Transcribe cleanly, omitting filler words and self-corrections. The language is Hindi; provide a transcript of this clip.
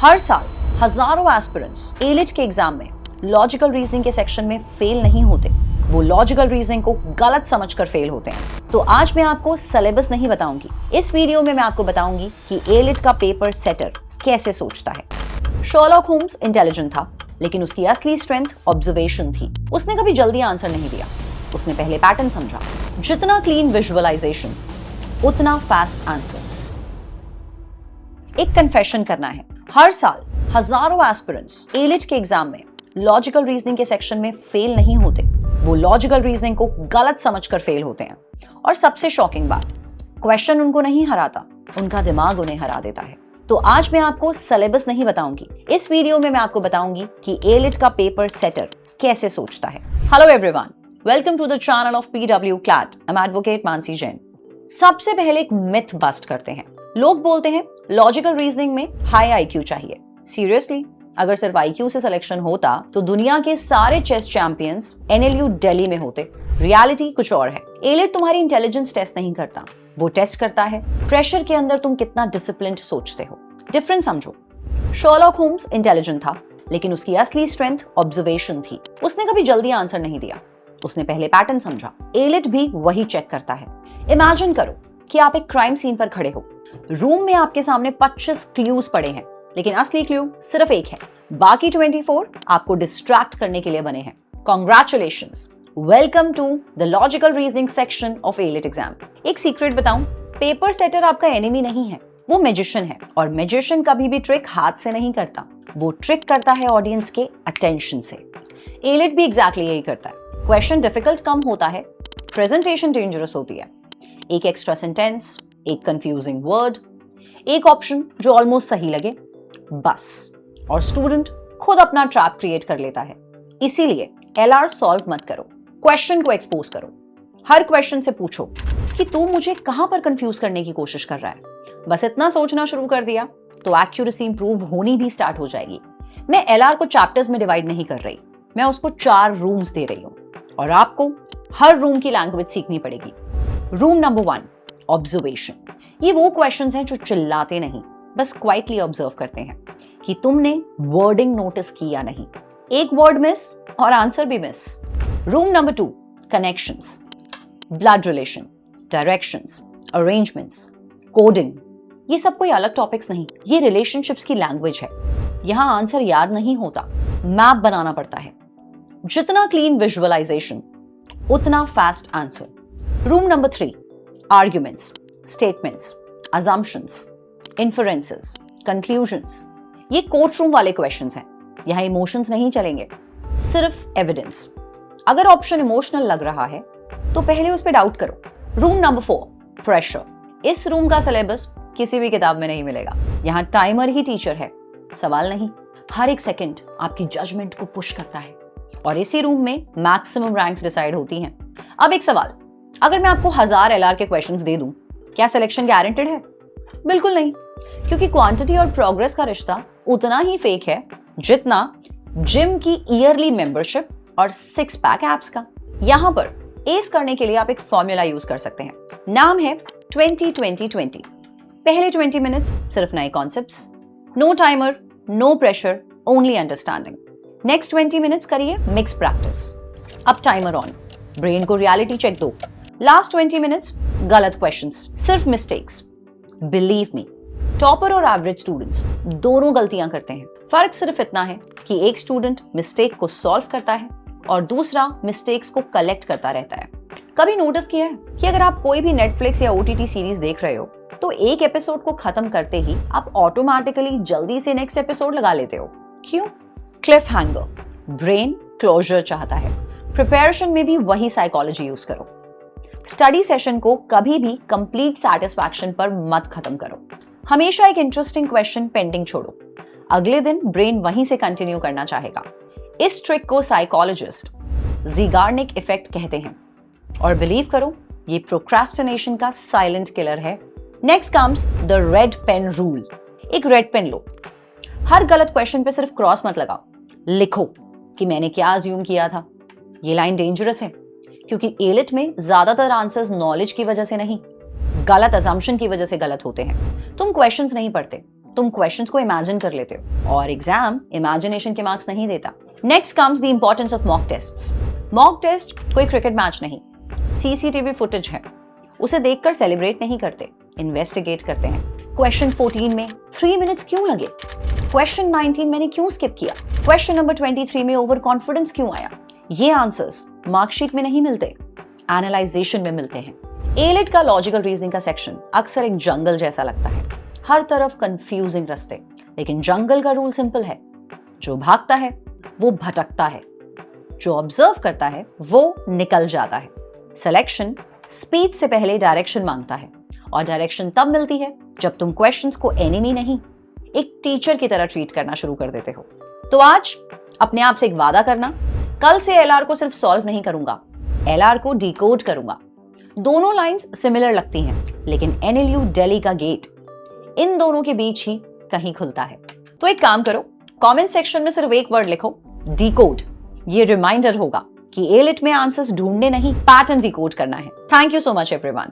हर साल हजारों एस्पिरेंट्स एलिट के एग्जाम में लॉजिकल रीजनिंग के सेक्शन में फेल नहीं होते, वो लॉजिकल रीजनिंग को गलत समझकर फेल होते हैं। तो आज मैं आपको सिलेबस नहीं बताऊंगी, इस वीडियो में मैं आपको बताऊंगी कि एलिट का पेपर सेटर कैसे सोचता है। शर्लॉक होम्स इंटेलिजेंट था, लेकिन उसकी असली स्ट्रेंथ ऑब्जर्वेशन थी। उसने कभी जल्दी आंसर नहीं दिया, उसने पहले पैटर्न समझा। जितना क्लीन विजुअलाइजेशन उतना फास्ट आंसर। एक कन्फेशन करना है, हर साल हजारों एस्पिरेंट्स एलिट के एग्जाम में लॉजिकल रीजनिंग के सेक्शन में फेल नहीं होते, वो लॉजिकल रीजनिंग को गलत समझकर फेल होते हैं। और सबसे शॉकिंग बात, क्वेश्चन उनको नहीं हराता, उनका दिमाग उन्हें हरा देता है। तो आज मैं आपको सिलेबस नहीं बताऊंगी, इस वीडियो में मैं आपको बताऊंगी कि एलिट का पेपर सेटर कैसे सोचता है। Hello everyone, welcome to the channel of PW CLAT. I am advocate Mansi Jain. सबसे पहले एक मिथ बस्ट करते हैं। लोग बोलते हैं लॉजिकल रीजनिंग में हाई IQ चाहिए। सीरियसली, अगर सिर्फ IQ से सिलेक्शन होता तो दुनिया के सारे चेस चैंपियंस NLU दिल्ली में होते। रियलिटी कुछ और है। एलिट तुम्हारी इंटेलिजेंस टेस्ट नहीं करता, वो टेस्ट करता है प्रेशर के अंदर तुम कितना डिसिप्लिन्ड सोचते हो। डिफरेंस समझो। शर्लॉक होम्स इंटेलिजेंट था, लेकिन उसकी असली स्ट्रेंथ ऑब्जर्वेशन थी। उसने कभी जल्दी आंसर नहीं दिया, उसने पहले पैटर्न समझा। एलिट भी वही चेक करता है। इमेजिन करो कि आप एक क्राइम सीन पर खड़े हो, रूम में आपके सामने 25 क्लूज पड़े हैं, लेकिन असली क्लू सिर्फ एक है, बाकी 24 आपको डिस्ट्रैक्ट करने के लिए बने हैं। Congratulations, welcome to the logical reasoning section of elite exam. एक सीक्रेट बताऊं, पेपर सेटर आपका एनिमी नहीं है, वो मैजिशियन है। और मैजिशियन कभी भी ट्रिक हाथ से नहीं करता, वो ट्रिक करता है ऑडियंस के अटेंशन से। एलिट भी एग्जैक्टली यही करता है। क्वेश्चन डिफिकल्ट कम होता है, प्रेजेंटेशन डेंजरस होती है। एक एक्स्ट्रा सेंटेंस, एक कंफ्यूजिंग वर्ड, एक ऑप्शन जो ऑलमोस्ट सही लगे, बस। और स्टूडेंट खुद अपना ट्रैप क्रिएट कर लेता है। इसीलिए LR सॉल्व मत करो, क्वेश्चन को एक्सपोज करो। हर क्वेश्चन से पूछो कि तू मुझे कहां पर कंफ्यूज करने की कोशिश कर रहा है। बस इतना सोचना शुरू कर दिया तो एक्यूरेसी इंप्रूव होनी भी स्टार्ट हो जाएगी। मैं LR को चैप्टर्स में डिवाइड नहीं कर रही, मैं उसको 4 रूम्स दे रही हूं और आपको हर रूम की लैंग्वेज सीखनी पड़ेगी। Room number 1, observation. ये वो क्वेश्चंस हैं जो चिल्लाते नहीं, बस क्वाइटली ऑब्जर्व करते हैं कि तुमने वर्डिंग नोटिस की या नहीं। एक वर्ड मिस और आंसर भी miss. Room number 2, connections, blood relation, directions, arrangements, coding. ये सब कोई अलग टॉपिक्स नहीं, ये रिलेशनशिप्स की लैंग्वेज है। यहां आंसर याद नहीं होता, मैप बनाना पड़ता है। जितना क्लीन विजुअलाइजेशन उतना fast answer. Room number 3, arguments, statements, assumptions, inferences, conclusions। ये कोर्ट रूम वाले क्वेश्चंस हैं। यहाँ इमोशंस नहीं चलेंगे, सिर्फ एविडेंस। अगर ऑप्शन इमोशनल लग रहा है तो पहले उस पर डाउट करो। Room number 4, pressure. इस रूम का सिलेबस किसी भी किताब में नहीं मिलेगा। यहाँ टाइमर ही टीचर है, सवाल नहीं। हर एक सेकंड आपकी जजमेंट को पुश करता है और इसी रूम में मैक्सिमम रैंक्स डिसाइड होती हैं। अब एक सवाल, अगर मैं आपको 1000 LR के क्वेश्चंस दे दूं, क्या सिलेक्शन गारंटेड है? बिल्कुल नहीं, क्योंकि क्वांटिटी और प्रोग्रेस का रिश्ता उतना ही फेक है जितना जिम की ईयरली मेंबरशिप और 6 पैक एप्स का। यहां पर एस करने के लिए आप एक फॉर्मूला यूज कर सकते हैं, नाम है 20-20-20। पहले 20 मिनट्स सिर्फ नए concepts, no timer, no pressure, only understanding. Next 20 minutes करिए मिक्स प्रैक्टिस। अब टाइमर ऑन, ब्रेन को रियलिटी चेक दो। लास्ट 20 मिनट्स गलत क्वेश्चंस, सिर्फ मिस्टेक्स। बिलीव मी, टॉपर और एवरेज स्टूडेंट्स दोनों गलतियां करते हैं। फर्क सिर्फ इतना है कि एक स्टूडेंट मिस्टेक को सॉल्व करता है और दूसरा मिस्टेक्स को कलेक्ट करता रहता है। कभी नोटिस किया है कि अगर आप कोई भी नेटफ्लिक्स या OTT सीरीज देख रहे हो तो एक एपिसोड को खत्म करते ही आप ऑटोमेटिकली जल्दी से नेक्स्ट एपिसोड लगा लेते हो? क्यों? Cliff hanger. ब्रेन क्लोजर चाहता है। प्रिपरेशन में भी वही साइकोलॉजी यूज करो। स्टडी सेशन को कभी भी कंप्लीट सेटिस्फैक्शन पर मत खत्म करो। हमेशा एक इंटरेस्टिंग क्वेश्चन पेंडिंग छोड़ो, अगले दिन ब्रेन वहीं से कंटिन्यू करना चाहेगा। इस ट्रिक को साइकोलॉजिस्ट ज़ीगार्निक इफेक्ट कहते हैं और बिलीव करो, ये प्रोक्रास्टिनेशन का साइलेंट किलर है। Next comes the red pen rule. एक रेड पेन लो, हर गलत क्वेश्चन पे सिर्फ क्रॉस मत लगाओ, लिखो कि मैंने क्या अज्यूम किया था। ये लाइन डेंजरस है क्योंकि एलिट में ज्यादातर आंसर्स नॉलेज की वजह से नहीं, गलत अजम्पशन की वजह से गलत होते हैं। तुम क्वेश्चंस नहीं पढ़ते, तुम क्वेश्चंस को इमेजिन कर लेते हो और एग्जाम इमेजिनेशन के मार्क्स नहीं देता। Next comes the importance of mock tests. Mock test कोई क्रिकेट मैच नहीं, सीसीटीवी फुटेज है। उसे देखकर सेलिब्रेट नहीं करते, इन्वेस्टिगेट करते हैं। क्वेश्चन 14 में 3 मिनट्स क्यों लगे? क्वेश्चन 19 मैंने क्यों स्किप किया? क्वेश्चन नंबर 23 में ओवर कॉन्फिडेंस क्यों आया? ये आंसर्स मार्कशीट में नहीं मिलते, एनालाइजेशन में मिलते हैं। एलिट का लॉजिकल रीजनिंग का सेक्शन अक्सर एक जंगल जैसा लगता है, हर तरफ कंफ्यूजिंग रास्ते। लेकिन जंगल का रूल सिंपल है, जो भागता है वो भटकता है, जो ऑब्जर्व करता है वो निकल जाता है। सिलेक्शन स्पीड से पहले डायरेक्शन मांगता है, और डायरेक्शन तब मिलती है जब तुम क्वेश्चंस को एनिमी नहीं, एक टीचर की तरह ट्रीट करना शुरू कर देते हो। तो आज अपने आप से एक वादा करना, कल से एलआर को सिर्फ सॉल्व नहीं करूंगा, एलआर को डिकोड करूंगा। दोनों लाइंस सिमिलर लगती हैं, लेकिन एनएलयू दिल्ली का गेट इन दोनों के बीच ही कहीं खुलता है। तो एक काम करो, कमेंट सेक्शन में सिर्फ एक वर्ड लिखो, डिकोड। ये रिमाइंडर होगा कि एलिट में आंसर्स ढूंढने नहीं, पैटर्न डिकोड करना है। Thank you so much everyone.